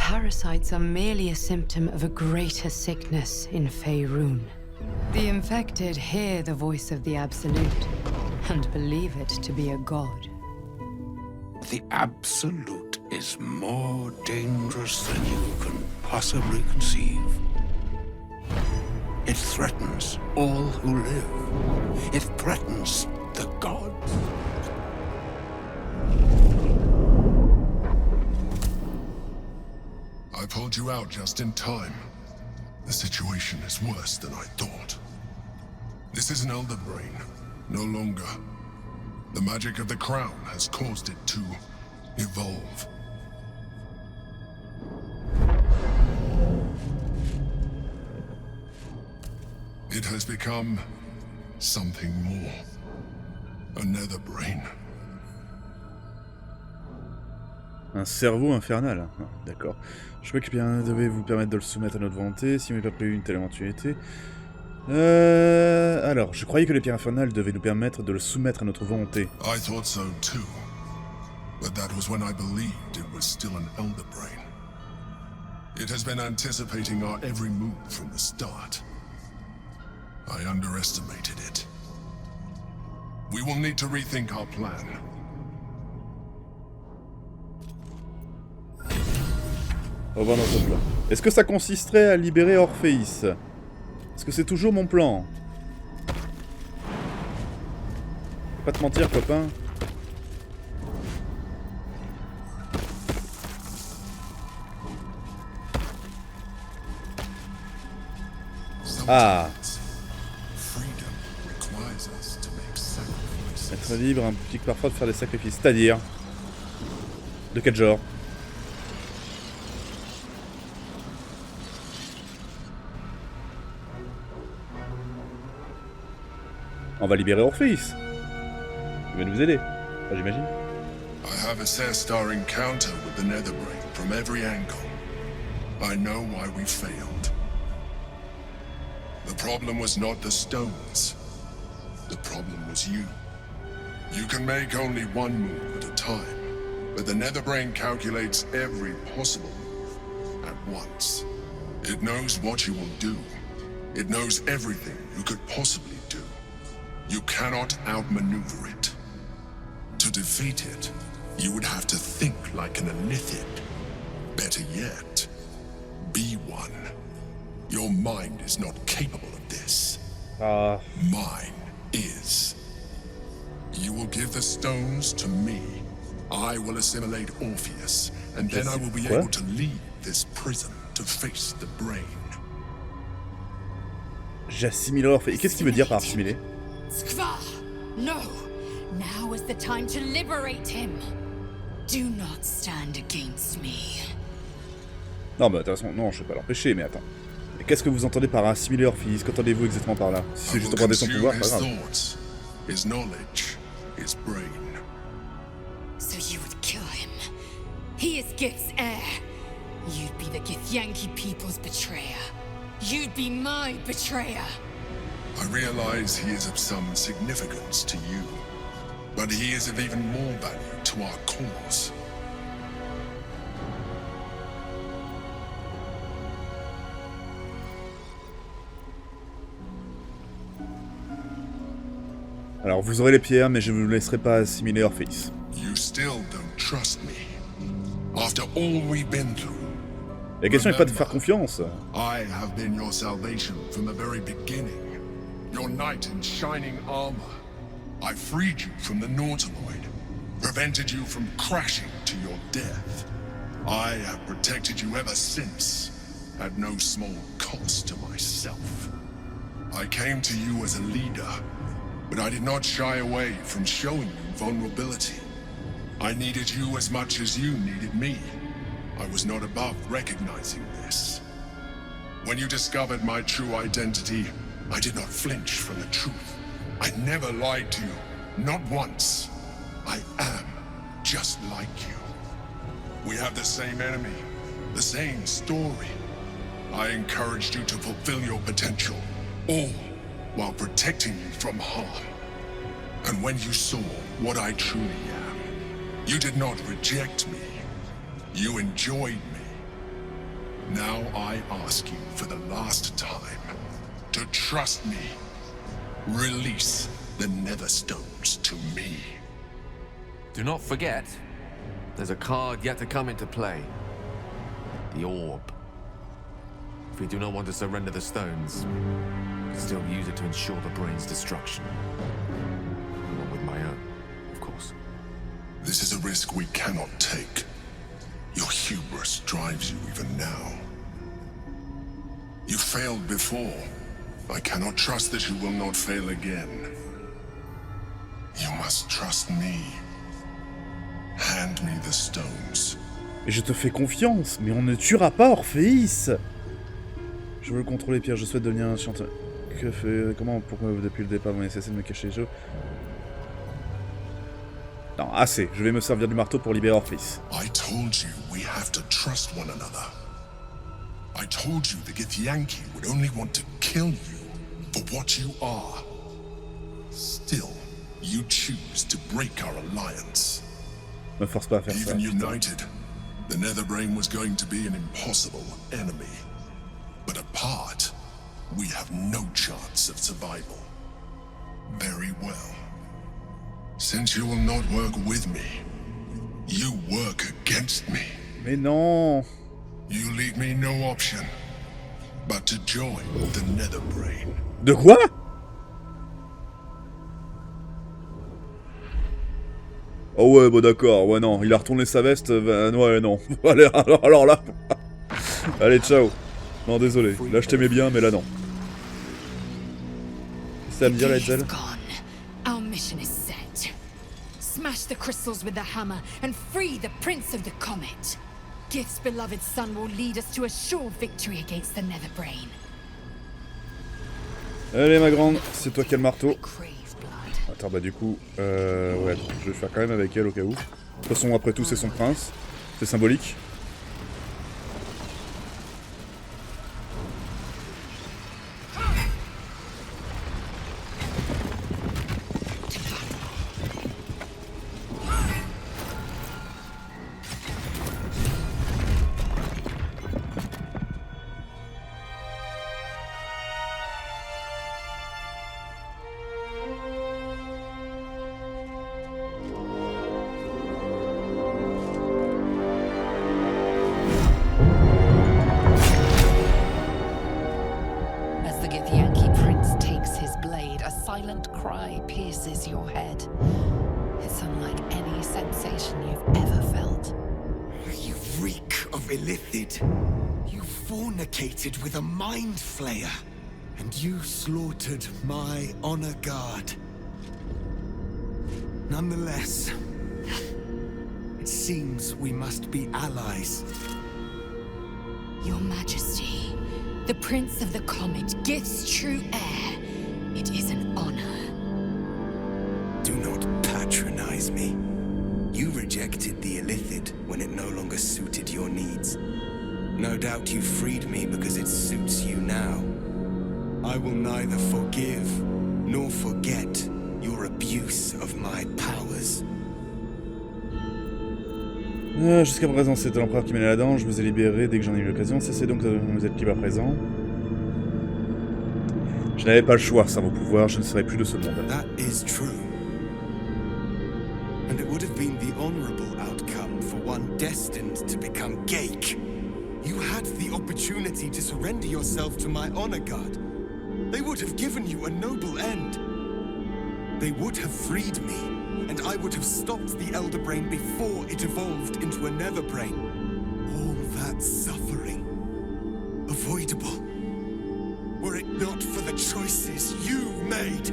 parasites are merely a symptom of a greater sickness in Faerun. The infected hear the voice of the Absolute and believe it to be a god. The Absolute is more dangerous than you can possibly conceive. It threatens all who live. It threatens the gods. I pulled you out just in time. The situation is worse than I thought. This is an elder brain, no longer. The magic of the crown has caused it to evolve. It has become something more. Another brain. Un cerveau infernal. Ah, d'accord. Je crois que bien devait vous permettre de le soumettre à notre volonté, si vous n'avez pas prévu une telle éventualité. Alors, je croyais que les pierres infernales devaient nous permettre de le soumettre à notre volonté. I thought so too. But that was when I believed it was still an elder brain. It has been anticipating our every move from the start. I underestimated it. We will need to rethink our plan. On va dans ce plan. Est-ce que ça consisterait à libérer Orpheus? Est-ce que c'est toujours mon plan? Faut pas te mentir, copain. Ah. Être libre implique parfois de faire des sacrifices. C'est-à-dire? De quel genre? On va libérer Orpheus. Il va nous aider. Enfin, j'imagine. I have assessed our encounter with the Netherbrain from every angle. I know why we failed. The problem was not the stones. The problem was you. You can make only one move at a time, but the Netherbrain calculates every possible move at once. It knows what you will do. It knows everything you could possibly do. You cannot outmaneuver it. To defeat it, you would have to think like an Elithid. Better yet, be one. Your mind is not capable of this. Mine is. You will give the stones to me. I will assimilate Orpheus, and then I will be able to leave this prison to face the brain. J'assimile Orpheus. Et qu'est-ce qu'il veut dire par assimiler? Skva! No! Now is the time to liberate him! Do not stand against me. Non, mais de toute façon, non, je vais pas l'empêcher, mais attends. Et qu'est-ce que vous entendez par assimiler Orpheus? Qu'entendez-vous exactement par là? Si c'est juste emprunter son pouvoir, pas grave. His knowledge, his brain. So you would kill him. He is Gith's heir. You'd be the Githyanki people's betrayer. You'd be my betrayer. I realize he is of some significance to you, but he is of even more value to our cause. Alors, vous aurez les pierres, mais je ne vous laisserai pas assimiler Orpheus. You still don't trust me. After all we've been through. La question n'est pas de faire confiance. I have been your salvation from the very beginning. Your knight in shining armor. I freed you from the Nautiloid, prevented you from crashing to your death. I have protected you ever since, at no small cost to myself. I came to you as a leader, but I did not shy away from showing you vulnerability. I needed you as much as you needed me. I was not above recognizing this. When you discovered my true identity, I did not flinch from the truth. I never lied to you, not once. I am just like you. We have the same enemy, the same story. I encouraged you to fulfill your potential, all while protecting you from harm. And when you saw what I truly am, you did not reject me. You enjoyed me. Now I ask you for the last time to trust me. Release the Nether Stones to me. Do not forget, there's a card yet to come into play. The orb. If we do not want to surrender the stones, we can still use it to ensure the brain's destruction. Along with my own, of course. This is a risk we cannot take. Your hubris drives you even now. You failed before. I cannot trust that you will not fail again. You must trust me. Hand me the stones. Et je te fais confiance, mais on ne tuera pas Orphéis. Je veux le contrôler, Pierre, je souhaite devenir un chanteur. Que fait... Comment, pourquoi depuis le départ vous avez cessé de me cacher les jeux? Non, assez, je vais me servir du marteau pour libérer Orphéis. I told you we have to trust one another. I told you the Githyanki would only want to kill you for what you are. Still, you choose to break our alliance. Me force pas à faire ça. Even united, the Netherbrain was going to be an impossible enemy. But apart, we have no chance of survival. Very well. Since you will not work with me, you work against me. Mais non. You leave me no option but to join the Netherbrain. De quoi? Oh ouais, bah d'accord, ouais non, il a retourné sa veste, ouais non. Allez, alors là... Allez, ciao. Non, désolé, là je t'aimais bien, mais là non. C'est à me dire, Hetzel? Our mission is set. Smash the crystals with the hammer and free the Prince of the Comet. Gith's beloved son will lead us to a sure victory against the Netherbrain. Allez ma grande, c'est toi qui as le marteau. I crave blood. Attends, bah du coup, ouais, je vais faire quand même avec elle au cas où. De toute façon, après tout, c'est son prince. C'est symbolique. You fornicated with a mind flayer, and you slaughtered my honor guard. Nonetheless, it seems we must be allies. Your Majesty, the Prince of the Comet, Gith's true heir. It is an honor. Do not patronize me. You rejected the Illithid when it no longer suited your needs. No doubt you freed me because it suits you now. I will neither forgive nor forget your abuse of my powers. Jusqu'à présent, c'était l'empereur qui menait la danse. Je vous ai libéré dès que j'en ai eu l'occasion. Cessez donc de vous êtes libre à présent. Je n'avais pas le choix, sans vos pouvoirs, je ne serais plus de ce monde. That is true. And it would have been the honorable outcome for one destined to become Gake. You had the opportunity to surrender yourself to my honor guard. They would have given you a noble end. They would have freed me, and I would have stopped the Elder Brain before it evolved into a Nether Brain. All that suffering, avoidable, were it not for the choices you made.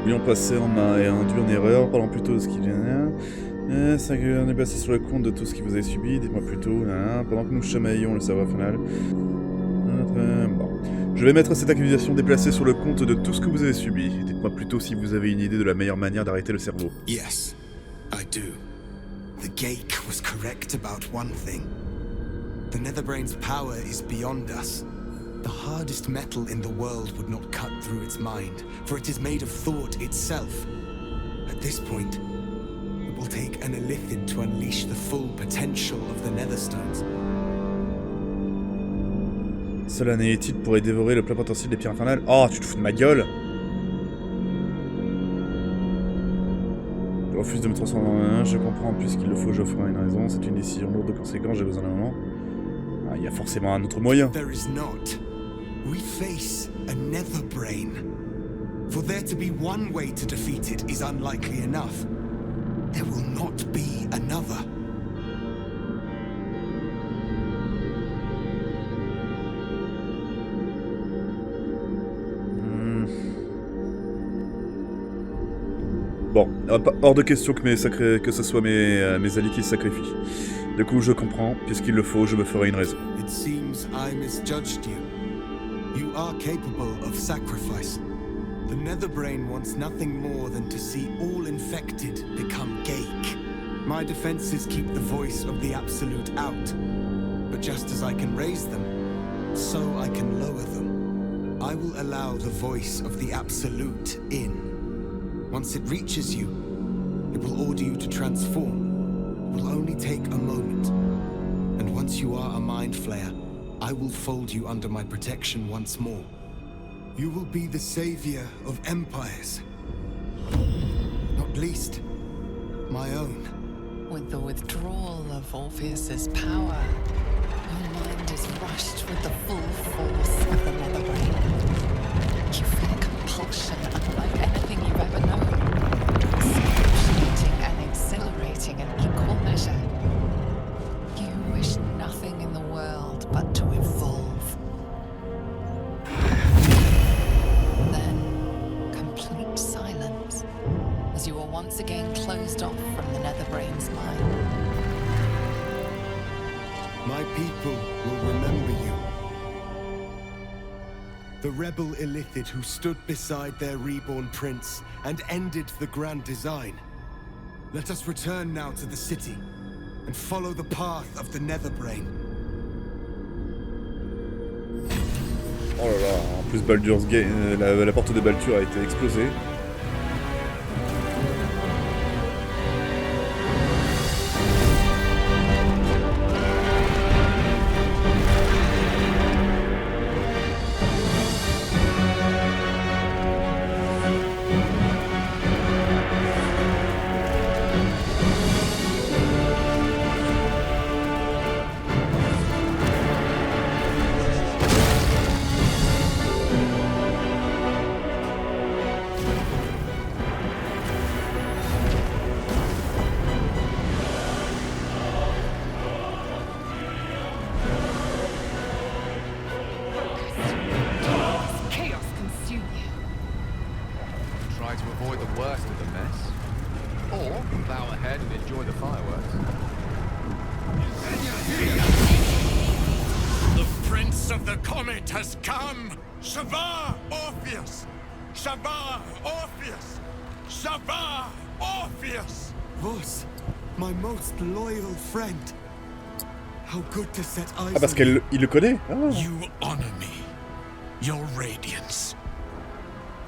Lui ont passé en main et induit en erreur, parlons plutôt de ce qu'il y a. C'est qu'on est passé sur le compte de tout ce que vous avez subi, dites-moi plutôt, pendant que nous chamaillons le savoir final. Bon. Je vais mettre cette accusation déplacée sur le compte de tout ce que vous avez subi. Dites-moi plutôt si vous avez une idée de la meilleure manière d'arrêter le cerveau. Yes, I do. The Gake was correct about one thing. The Netherbrain's power is beyond us. The hardest metal in the world would not cut through its mind, for it is made of thought itself. At this point, it will take an Illithid to unleash the full potential of the Netherstones. Cela n'est-il pourrait dévorer le plein potentiel des pierres infernales. Oh, tu te fous de ma gueule! Je refuse de me transformer en un, je comprends, puisqu'il le faut, j'offre une raison, c'est une décision lourde de conséquences, j'ai besoin d'un moment. Ah, il y a forcément un autre moyen. There is not. We face a nether brain. For there to be one way to defeat it is unlikely enough. There will not be another. Bon, hors de question que ce soit mes alliés qui se sacrifient. Du coup, je comprends, puisqu'il le faut, je me ferai une raison. It seems I misjudged you. You are capable of sacrifice. The Netherbrain wants nothing more than to see all infected become ghaik. My defenses keep the voice of the Absolute out. But just as I can raise them, so I can lower them. I will allow the voice of the Absolute in. Once it reaches you, it will order you to transform. It will only take a moment. And once you are a Mind Flayer, I will fold you under my protection once more. You will be the savior of empires. Not least, my own. With the withdrawal of Orpheus's power, your mind is rushed with the full force of the Netherbrain. You feel a compulsion unlike anything you've ever known. Excruciating and exhilarating in equal measure. You wish nothing in the world but to evolve. Then, complete silence, as you are once again closed off from the Netherbrain's mind. My people will remember you. The rebel Illithid who stood beside their reborn prince and ended the grand design. Let us return now to the city and follow the path of the Netherbrain. Oh là là, en plus Baldur's Gate, la porte de Baldur a été explosée. Has come! Shava Orpheus! Shava Orpheus! Shava Orpheus! Vos, my most loyal friend. How good to set eyes Ah, parce qu'il le connaît. Ah. You honor me. Your radiance.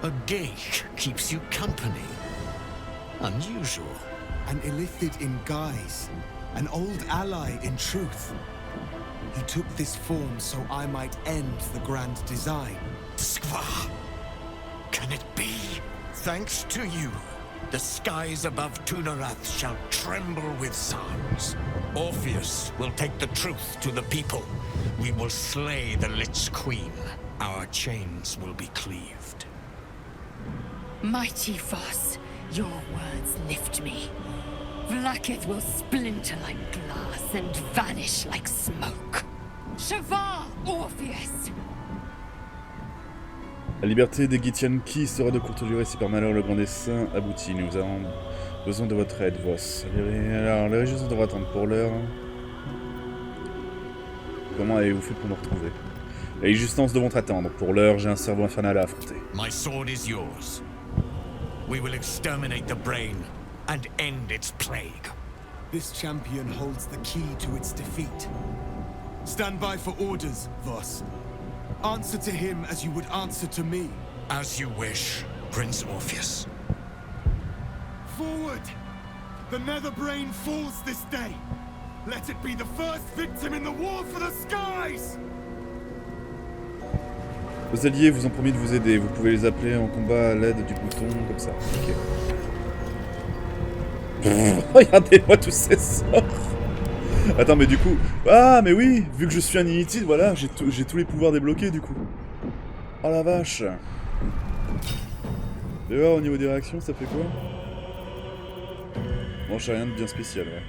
A ghaik keeps you company. Unusual. An Illithid in guise. An old ally in truth. He took this form so I might end the grand design. Skva! Can it be? Thanks to you, the skies above Tunarath shall tremble with sounds. Orpheus will take the truth to the people. We will slay the Lich Queen. Our chains will be cleaved. Mighty Voss, your words lift me. Vlaakith will splinter like glass and vanish like smoke. Shava, Orpheus! La liberté des Githyanki sera de courte durée si par malheur le grand dessein aboutit. Nous avons besoin de votre aide, Voss. Alors, les régions devront attendre pour l'heure. Comment avez-vous fait pour nous retrouver? Les justances devront attendre. Pour l'heure, j'ai un cerveau infernal à affronter. My sword is yours. We will exterminate the brain and end its plague. This champion holds the key to its defeat. Stand by for orders, Voss. Answer to him as you would answer to me. As you wish, Prince Orpheus. Forward! The Netherbrain falls this day. Let it be the first victim in the war for the skies! Vos alliés vous ont promis de vous aider. Vous pouvez les appeler en combat à l'aide du bouton, comme ça. Ok. Regardez-moi tous ces sorts. Attends, mais du coup... Ah, mais oui, vu que je suis un inutile, voilà, j'ai tous les pouvoirs débloqués, du coup. Oh la vache. Et voir au niveau des réactions, ça fait quoi? Bon, j'ai rien de bien spécial, ouais.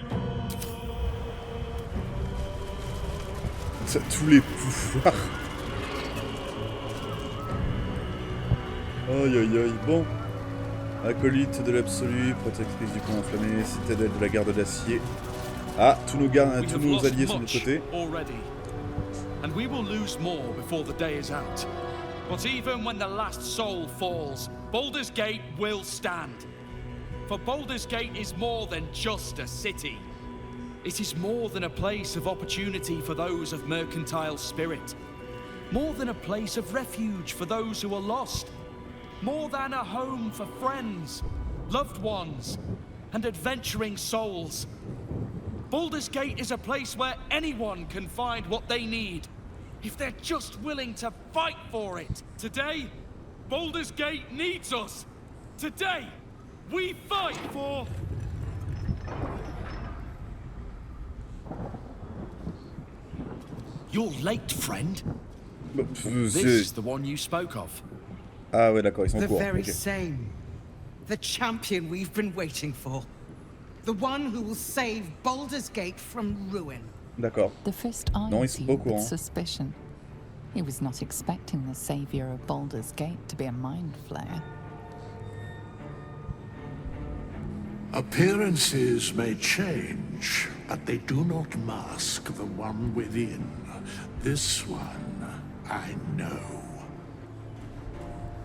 Ça, tous les pouvoirs. Aïe aïe aïe, bon. Acolyte de l'absolu, protectrice du camp enflammé, citadelle de la garde d'acier. Ah, tous nos alliés sont de l'autre côté. And we will lose more before the day is out. But even when the last soul falls, Baldur's Gate will stand. For Baldur's Gate is more than just a city. It is more than a place of opportunity for those of mercantile spirit. More than a place of refuge for those who are lost. More than a home for friends, loved ones, and adventuring souls. Baldur's Gate is a place where anyone can find what they need, if they're just willing to fight for it. Today, Baldur's Gate needs us. Today, we fight for... You're late, friend. This is the one you spoke of. Ah ouais, d'accord, ils sont au courant. The very Okay. same. The champion we've been waiting for. The one who will save Baldur's Gate from ruin. D'accord. The Fist Non, ils eyed sont you pas au with courant. suspicion. He was not expecting the savior of Baldur's Gate to be a mind flayer. Appearances may change, but they do not mask the one within. This one I know.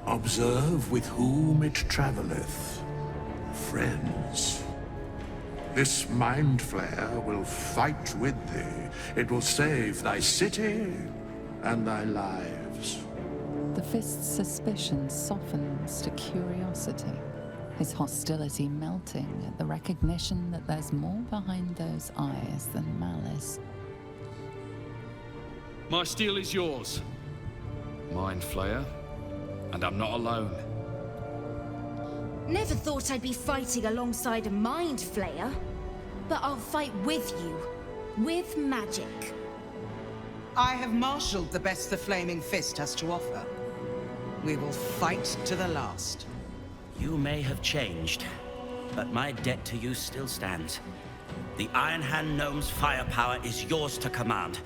Observe with whom it travelleth. Friends. This mind flayer will fight with thee. It will save thy city and thy lives. The Fist's suspicion softens to curiosity, his hostility melting at the recognition that there's more behind those eyes than malice. My steel is yours, Mind Flayer, and I'm not alone. Never thought I'd be fighting alongside a mind flayer, but I'll fight with you, with magic. I have marshaled the best the Flaming Fist has to offer. We will fight to the last. You may have changed, but my debt to you still stands. The Iron Hand Gnome's firepower is yours to command.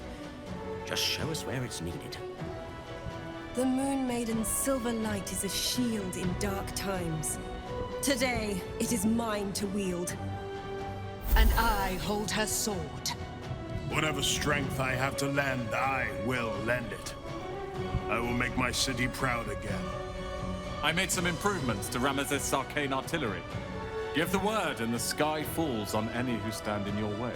Just show us where it's needed. The Moon Maiden's silver light is a shield in dark times. Today, it is mine to wield. And I hold her sword. Whatever strength I have to lend, I will lend it. I will make my city proud again. I made some improvements to Ramesses' arcane artillery. Give the word and the sky falls on any who stand in your way.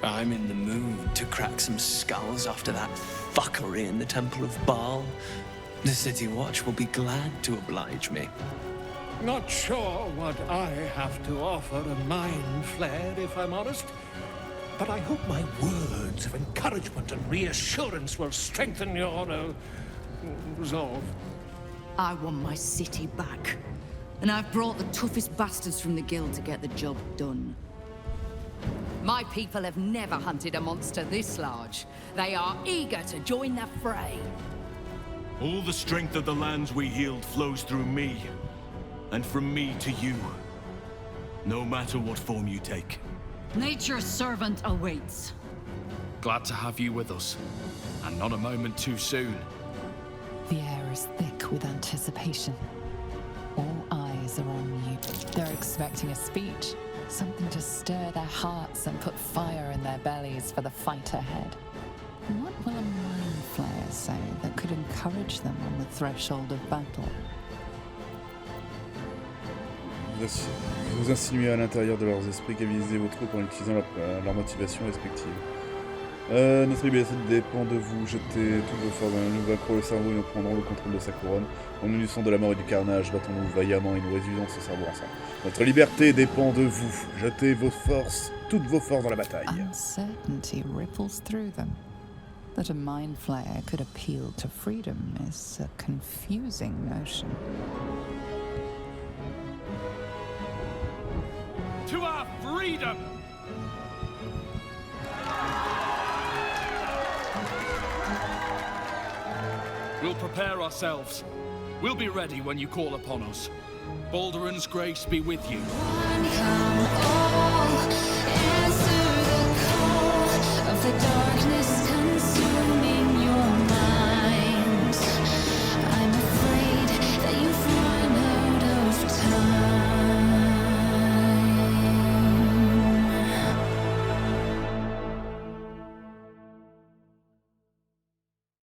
I'm in the mood to crack some skulls after that fuckery in the Temple of Baal. The City Watch will be glad to oblige me. Not sure what I have to offer a mind flare, if I'm honest. But I hope my words of encouragement and reassurance will strengthen your resolve. I want my city back. And I've brought the toughest bastards from the guild to get the job done. My people have never hunted a monster this large. They are eager to join the fray. All the strength of the lands we yield flows through me. And from me to you. No matter what form you take. Nature's servant awaits. Glad to have you with us, and not a moment too soon. The air is thick with anticipation. All eyes are on you. They're expecting a speech, something to stir their hearts and put fire in their bellies for the fight ahead. What will a mind flayer say that could encourage them on the threshold of battle? Vous insinuez à l'intérieur de leurs esprits qu'avisez vos troupes en utilisant leur motivation respective. Notre liberté dépend de vous. Jetez toutes vos forces. Nous vaincrons le cerveau et nous prendrons le contrôle de sa couronne. En nous unissant de la mort et du carnage, battons-nous vaillamment et nous réduisons ce cerveau ensemble. Notre liberté dépend de vous. Jetez vos forces, toutes vos forces dans la bataille. Uncertainty ripples through them. That a mind flayer could appeal to freedom is a confusing notion. To our freedom! We'll prepare ourselves. We'll be ready when you call upon us. Balduran's grace be with you. One come all,